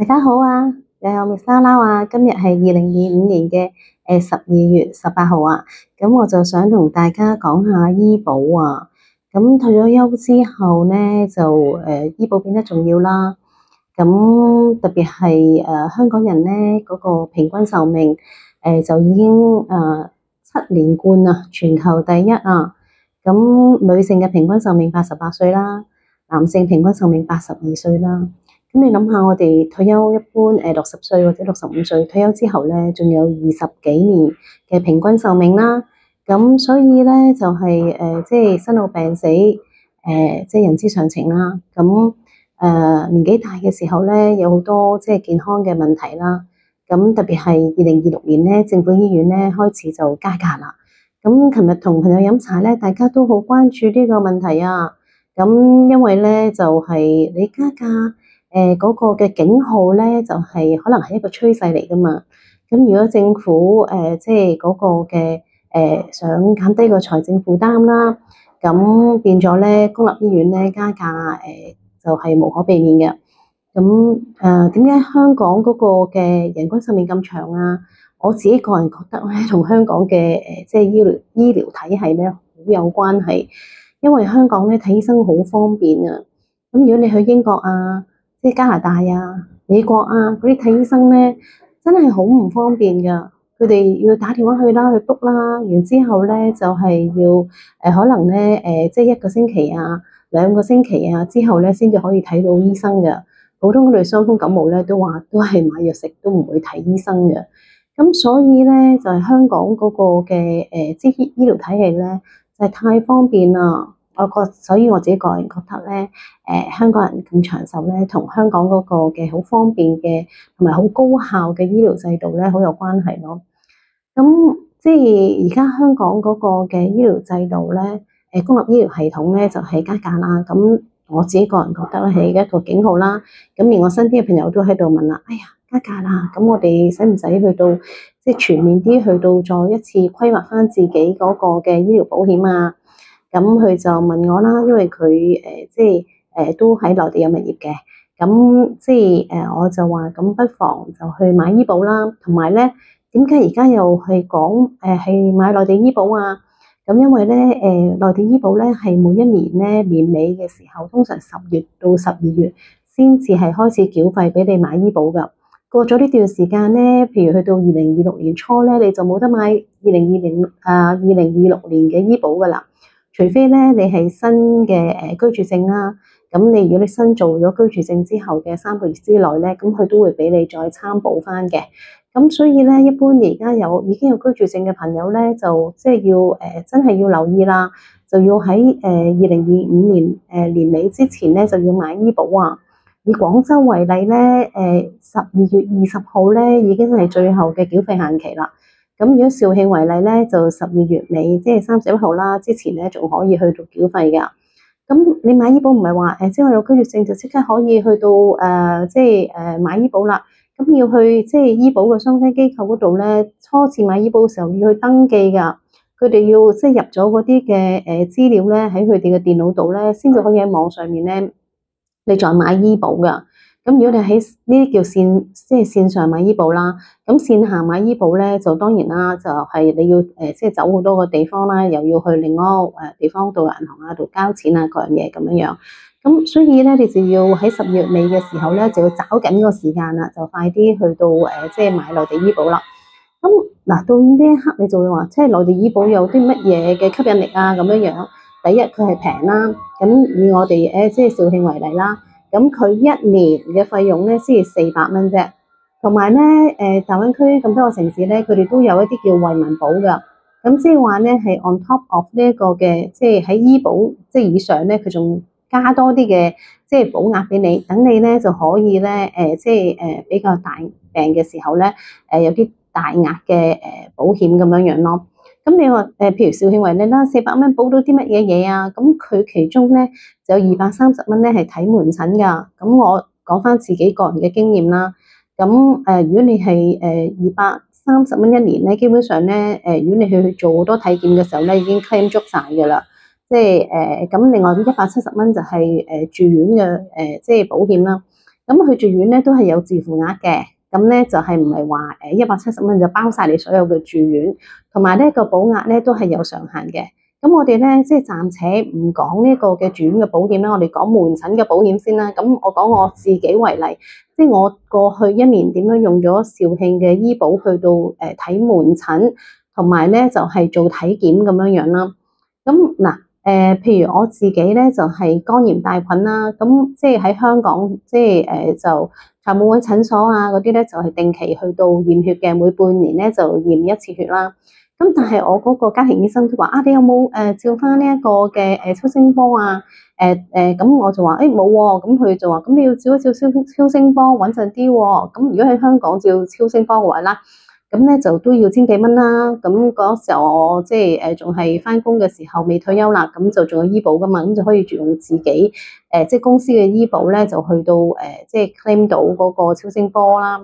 大家好啊，又有 Miss 啦啊，今日係2025年嘅12月18號啊，咁我就想同大家講下醫保啊。咁退咗休之後呢，就醫保變得重要啦。咁特別係香港人呢嗰個平均壽命就已經7年冠啊，全球第一啊。咁女性嘅平均壽命88歲啦，男性平均壽命82歲啦。咁你諗下，我哋退休一般60歲或者65歲退休之後咧，仲有20幾年嘅平均壽命啦。咁所以咧就係即係生老病死即係人之常情啦。咁年紀大嘅時候咧，有好多即係健康嘅問題啦。咁特別係2026年咧，政府醫院咧開始就加價啦。咁琴日同朋友飲茶咧，大家都好關注呢個問題啊。咁因為咧就係你加價。嗰個嘅警號咧，就係可能係一個趨勢嚟噶嘛。咁如果政府即係嗰個嘅想減低個財政負擔啦，咁變咗咧公立醫院咧加價就係無可避免嘅。咁點解香港嗰個嘅人均壽命咁長啊？我自己個人覺得咧，同香港嘅即係醫療體系咧好有關係，因為香港咧睇醫生好方便啊。咁如果你去英國啊，即係加拿大啊、美國啊嗰啲睇醫生咧，真係好唔方便㗎。佢哋要打電話去啦，去 book 啦，然之後咧就係要可能咧即係1個星期啊、2個星期啊之後咧先至可以睇到醫生㗎。普通嗰類傷風感冒咧都話都係買藥食，都唔會睇醫生嘅。咁所以咧就係香港嗰個嘅即係醫療體系咧就係太方便啦。所以我自己個人覺得咧，香港人咁長壽咧，同香港嗰個嘅好方便嘅同埋好高效嘅醫療制度咧，好有關係咯。咁即係而家香港嗰個嘅醫療制度咧，公立醫療系統咧就係加價啦。咁我自己個人覺得咧係一個警號啦。咁連我身邊嘅朋友都喺度問啦，哎呀加價啦，咁我哋使唔使去到即係全面啲去到再一次規劃返自己嗰個嘅醫療保險啊？咁佢就問我啦，因為佢即係都喺內地有物業嘅，咁即係我就話咁不妨就去買醫保啦。同埋咧，點解而家又係講係買內地醫保啊？咁因為咧內地醫保咧係每一年咧年尾嘅時候，通常10月到12月先至係開始繳費俾你買醫保㗎。過咗呢段時間咧，譬如去到2026年初咧，你就冇得買2026年嘅醫保㗎啦。除非咧你係新嘅居住證啦，咁如果你新做咗居住證之後嘅3個月之內咧，咁佢都會俾你再參保翻嘅。咁所以咧，一般而家已經有居住證嘅朋友咧，就即係要真係要留意啦，就要喺2025年年尾之前咧就要買醫保啊。以廣州為例咧，12月20號咧已經係最後嘅繳費限期啦。咁如果肇慶為例咧，就12月尾，即係31號啦，之前咧仲可以去到繳費㗎。咁你買醫保唔係話即係我有居住證就即刻可以去到即係買醫保啦。咁要去即係醫保嘅雙非機構嗰度咧，初次買醫保嘅時候要去登記㗎。佢哋要即係入咗嗰啲嘅資料咧，喺佢哋嘅電腦度咧，先至可以喺網上面咧，你再買醫保㗎。咁如果你喺呢啲叫即係線上買醫保啦，咁線下買醫保咧就當然啦，就係你要即係走好多個地方啦，又要去另外一個地方到銀行啊度交錢啊各樣嘢咁樣樣。咁所以咧，你就要喺12月尾嘅時候咧，就要找緊個時間啦，就快啲去到即係買內地醫保啦。咁嗱，到呢一刻你就會話，即係內地醫保有啲乜嘢嘅吸引力啊咁樣樣。第一，佢係平啦。咁以我哋即係肇慶為例啦。咁佢1年嘅費用咧先係400蚊啫，同埋咧大灣區咁多個城市咧，佢哋都有一啲叫惠民保㗎。咁即係話咧係 on top of 呢一個嘅，即係喺醫保即係以上咧，佢仲加多啲嘅即係保額俾你，等你咧就可以咧即係比較大病嘅時候咧有啲大額嘅保險咁樣樣咯。咁你話譬如肇慶為例啦，400蚊保到啲乜嘢嘢啊？咁佢其中咧就有230蚊咧係睇門診㗎。咁我講翻自己個人嘅經驗啦。咁如果你係230蚊一年咧，基本上咧如果你去做好多體檢嘅時候咧，已經 claim 足晒㗎啦。即係咁另外170蚊就係住院嘅即係保險啦。咁佢住院咧都係有自付額嘅，咁咧就係唔係話170蚊就包晒你所有嘅住院，同埋呢個保額咧都係有上限嘅。咁我哋咧即係暫且唔講呢個嘅住院嘅保險啦，我哋講門診嘅保險先啦。咁我講我自己為例，即係我過去1年點樣用咗肇慶嘅醫保去到睇門診，同埋咧就係做體檢咁樣樣啦。咁嗱譬如我自己咧就係肝炎帶菌啦，咁即係喺香港即係就財務會診所啊嗰啲咧就係定期去到驗血嘅，每半年咧就驗一次血啦。咁但係我嗰個家庭醫生都話啊，你有冇照翻呢一個嘅超聲波啊？咁我就話誒冇喎，咁佢就話咁你要照一照超聲波穩陣啲喎。咁如果喺香港照超聲波嘅話啦，咁咧就都要千幾蚊啦。咁嗰時候我即係仲係翻工嘅時候未退休啦，咁就仲有醫保噶嘛，咁就可以用自己即係公司嘅醫保咧，就去到即係 claim 到嗰個超聲波啦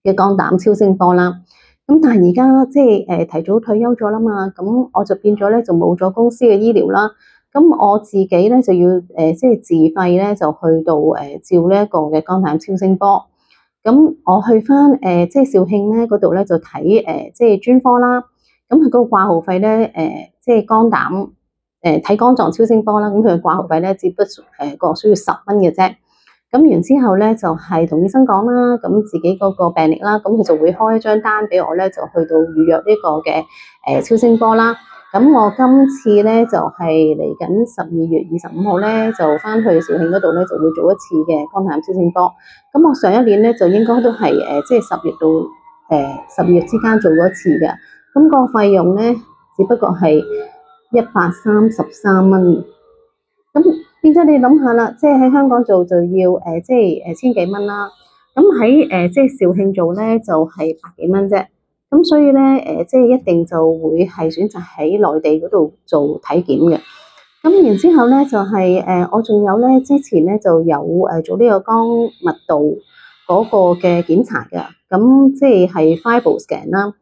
嘅肝膽超聲波啦。咁但係而家即係提早退休咗啦嘛，咁我就變咗咧就冇咗公司嘅醫療啦。咁我自己咧就要即係自費咧就去到照呢一個嘅肝膽超聲波。咁我去翻即係肇慶咧嗰度咧就睇即係專科啦。咁佢嗰個掛號費咧即係肝膽睇肝臟超聲波啦。咁佢嘅掛號費咧只不過需要10蚊嘅啫。咁完之後咧，就係同醫生講啦，咁自己嗰個病歷啦，咁佢就會開一張單俾我咧，就去到預約呢個嘅超聲波啦。咁我今次咧就係嚟緊12月25號咧，就翻去肇慶嗰度咧，就會做一次嘅肝膽超聲波。咁我上一年咧就應該都係即係10月到12月之間做過一次嘅。咁個費用咧，只不過係133蚊。咁變咗你諗下啦，即係喺香港做就要即係千幾蚊啦。咁喺即係肇慶做咧就係百幾蚊啫。咁所以咧即係一定就會係選擇喺內地嗰度做體檢嘅。咁然之後咧就係我仲有咧之前咧就有做呢個肝密度嗰個嘅檢查嘅。咁即係 Fibro scan 啦。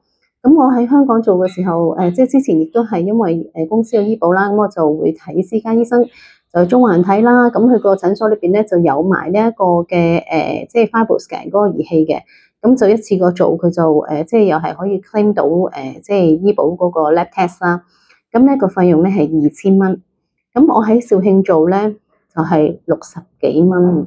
咁我喺香港做嘅時候，即係之前亦都係因為公司嘅醫保啦，咁我就會睇私家醫生。就中環睇啦，咁佢個診所裏邊咧就有埋呢一個嘅即係 Fibro scan 嗰個儀器嘅，咁就一次過做，佢就即係又係可以 claim 到即係醫保嗰個 lab test 啦。咁呢個費用咧係2000蚊，咁我喺肇慶做咧就係60幾蚊。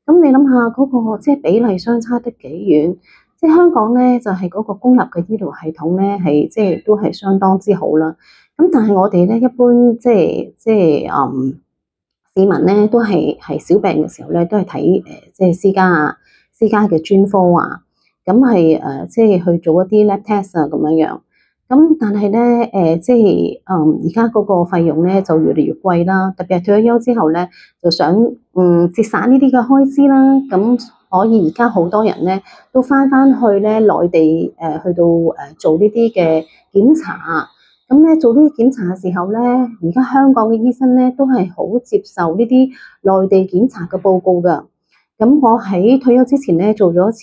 咁你諗下嗰個即係比例相差得幾遠？即係香港咧就係嗰個公立嘅醫療系統咧係即係都係相當之好啦。咁但係我哋咧一般即係市民咧都係小病嘅時候咧，都係睇即係私家嘅專科啊，咁係即係去做一啲 lab test 啊咁樣樣。咁但係咧即係而家嗰個費用咧就越嚟越貴啦，特別係退咗休之後咧，就想節省呢啲嘅開支啦。咁所以而家好多人咧都翻去咧內地去到做呢啲嘅檢查。咁咧做呢啲檢查嘅時候咧，而家香港嘅醫生咧都係好接受呢啲內地檢查嘅報告㗎。咁我喺退休之前咧做咗一次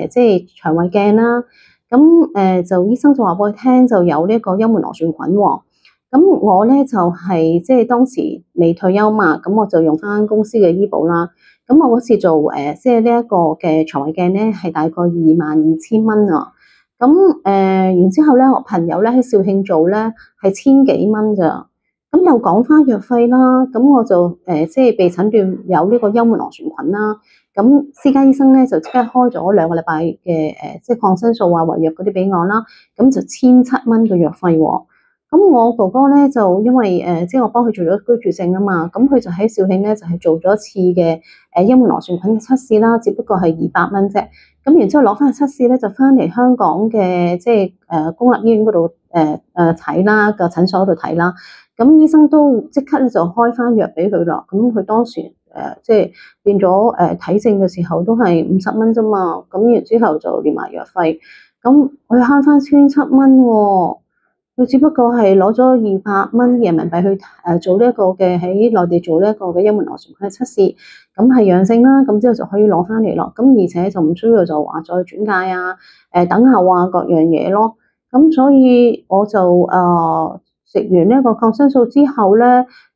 即係腸胃鏡啦。咁就醫生就話俾我聽就有呢個幽門螺旋菌喎。咁我咧就係即係當時未退休嘛，咁我就用翻公司嘅醫保啦。咁我嗰次做即係呢一個嘅腸胃鏡咧係大概22,000蚊啊。咁然之後咧，我朋友咧喺肇慶做咧係千幾蚊咋。咁又講翻藥費啦，咁我就即係被診斷有呢個幽門螺旋菌啦。咁私家醫生咧就即刻開咗2個禮拜嘅即係抗生素啊、胃藥嗰啲俾我啦。咁就1,700蚊嘅藥費喎。咁我哥哥咧就因為即係我幫佢做咗居住證啊嘛，咁佢就喺肇慶咧就係做咗一次嘅幽門螺旋菌嘅測試啦，只不過係200蚊啫。咁然之後攞翻去測試咧，就翻嚟香港嘅即係公立醫院嗰度睇啦，個診所度睇啦。咁醫生都即刻咧就開翻藥俾佢咯。咁佢當時即係變咗睇症嘅時候都係50蚊啫嘛。咁然之後就連埋藥費，咁佢慳翻1,700蚊喎。佢只不過係攞咗200蚊人民幣去做呢一個嘅喺內地做呢一個嘅幽門螺旋菌測試，咁係陽性啦，咁之後就可以攞翻嚟咯。咁而且就唔需要就話再轉介啊、等候啊各樣嘢咯。咁所以我就食完呢一個抗生素之後咧，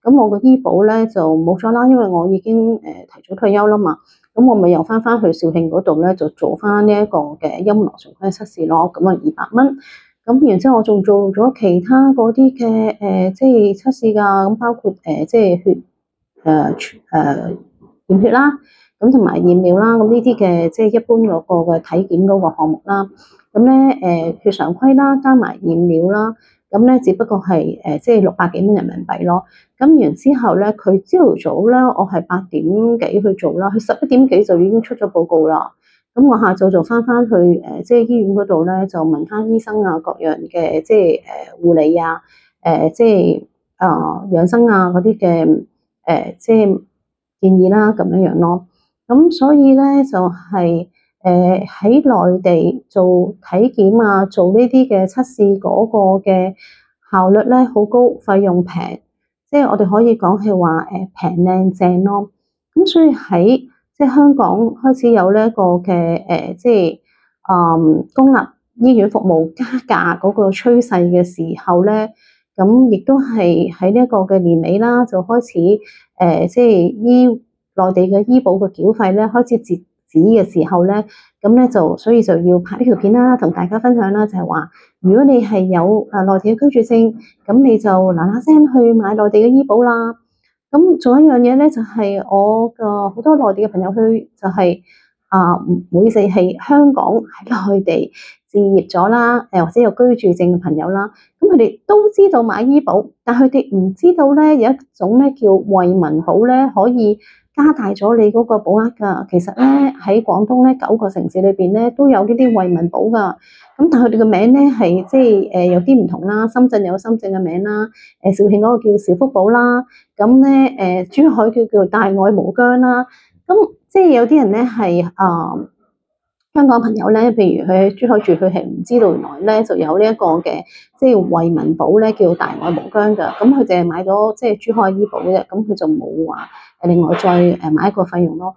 咁我個醫保咧就冇咗啦，因為我已經提早退休啦嘛。咁我咪又翻去肇慶嗰度咧，就做翻呢一個嘅陰囊循規測試咯。咁啊200蚊。咁然之後我仲做咗其他嗰啲嘅即係測試㗎，咁包括即係血驗血啦，咁同埋驗尿啦，咁呢啲嘅即係一般嗰個嘅體檢嗰個項目啦。咁咧血常規啦，加埋驗尿啦，咁咧只不過係即係600幾蚊人民幣咯。咁然之後咧，佢朝頭早咧，我係8點幾去做啦，佢11點幾就已經出咗報告啦。咁我下晝就翻去即係醫院嗰度咧，就問翻醫生啊，各樣嘅即係護理啊，即係養生啊嗰啲嘅即係建議啦，咁樣樣咯。咁所以咧就係喺內地做體檢啊，做呢啲嘅測試嗰個嘅效率咧好高，費用平，即係我哋可以講係話平靚正咯。咁所以喺即係香港開始有呢一個嘅即係公立醫院服務加價嗰個趨勢嘅時候咧，咁亦都係喺呢一個嘅年尾啦，就開始即係內地嘅醫保嘅繳費咧開始截止嘅時候咧，咁咧就所以就要拍呢條片啦，同大家分享啦，就係話如果你係有內地嘅居住證，咁你就嗱嗱聲去買內地嘅醫保啦。咁仲有一樣嘢咧，就係我嘅好多內地嘅朋友去，就係每四係香港喺內地置業咗啦，或者有居住證嘅朋友啦，咁佢哋都知道買醫保，但佢哋唔知道咧有一種咧叫惠民保咧，可以加大咗你嗰個保額㗎。其實咧喺廣東咧9個城市裏邊咧都有呢啲惠民保㗎。咁但係佢哋嘅名咧係即係有啲唔同啦，深圳有深圳嘅名啦，肇慶嗰個叫肇福保啦，咁咧珠海叫大愛無疆啦。咁即係有啲人咧係香港朋友咧，譬如佢喺珠海住，佢係唔知道原來咧就有呢一個嘅即係惠民保咧，叫大愛無疆㗎。咁佢淨係買咗即係珠海醫保嘅，咁佢就冇話另外再買一個費用咯。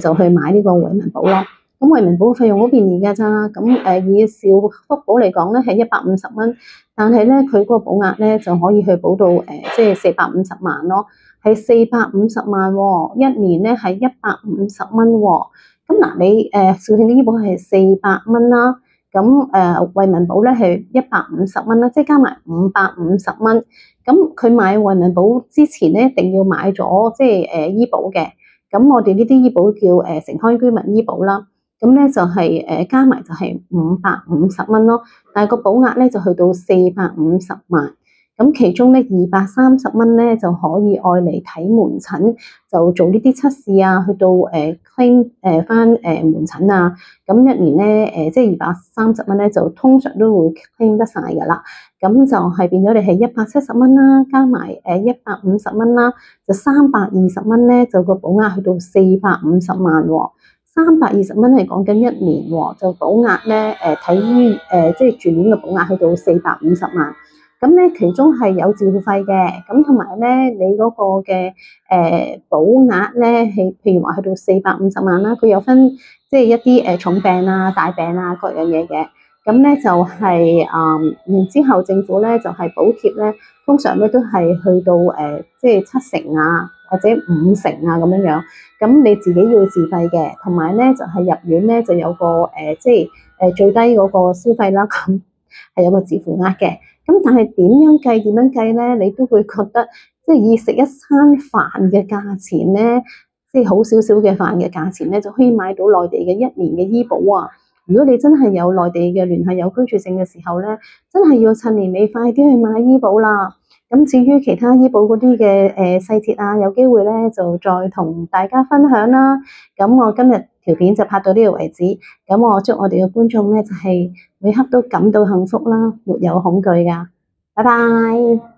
就去買呢個惠民保咯。咁惠民保嘅費用好便宜㗎咋。咁以肇福保嚟講咧係150蚊，但係咧佢嗰個保額咧就可以去保到即係450萬咯，係450萬喎，一年咧係150蚊喎。咁嗱，你肇慶嘅醫保係400蚊啦，咁惠民保咧係150蚊啦，即係加埋550蚊。咁佢買惠民保之前咧，一定要買咗即係醫保嘅。咁我哋呢啲醫保叫城鄉居民醫保啦。咁咧就係加埋就係550蚊咯，但係個保額咧就去到450萬。咁其中咧230蚊咧就可以愛嚟睇門診，就做呢啲測試啊，去到claim 翻門診啊。咁一年咧即係230蚊咧，就通常都會 claim 得晒㗎啦。咁就係變咗你係170蚊啦，加埋150蚊啦，就320蚊咧，就個保額去到450萬喎。320蚊係講緊一年喎，就保額咧睇醫即係住院嘅保額去到450萬。咁咧其中係有照護費嘅，咁同埋咧你嗰個嘅保額咧係譬如話去到450萬啦，佢有分即係一啲重病啊、大病啊各樣嘢嘅。咁咧就係然之後政府咧就係補貼咧，通常咧都係去到即係7成啊，或者5成啊咁樣樣。咁你自己要自費嘅，同埋咧就係入院咧就有個即係最低嗰個消費啦，咁係有個自付額嘅。咁但係點樣計咧？你都會覺得即係以食一餐飯嘅價錢咧，即係好少少嘅飯嘅價錢咧，就可以買到內地嘅1年嘅醫保啊！如果你真係有內地嘅聯繫有居住證嘅時候咧，真係要趁年尾快啲去買醫保啦。咁至於其他醫保嗰啲嘅細節啊，有機會咧就再同大家分享啦。咁我今日條片就拍到呢度為止。咁我祝我哋嘅觀眾咧就係每刻都感到幸福啦，沒有恐懼㗎。拜拜。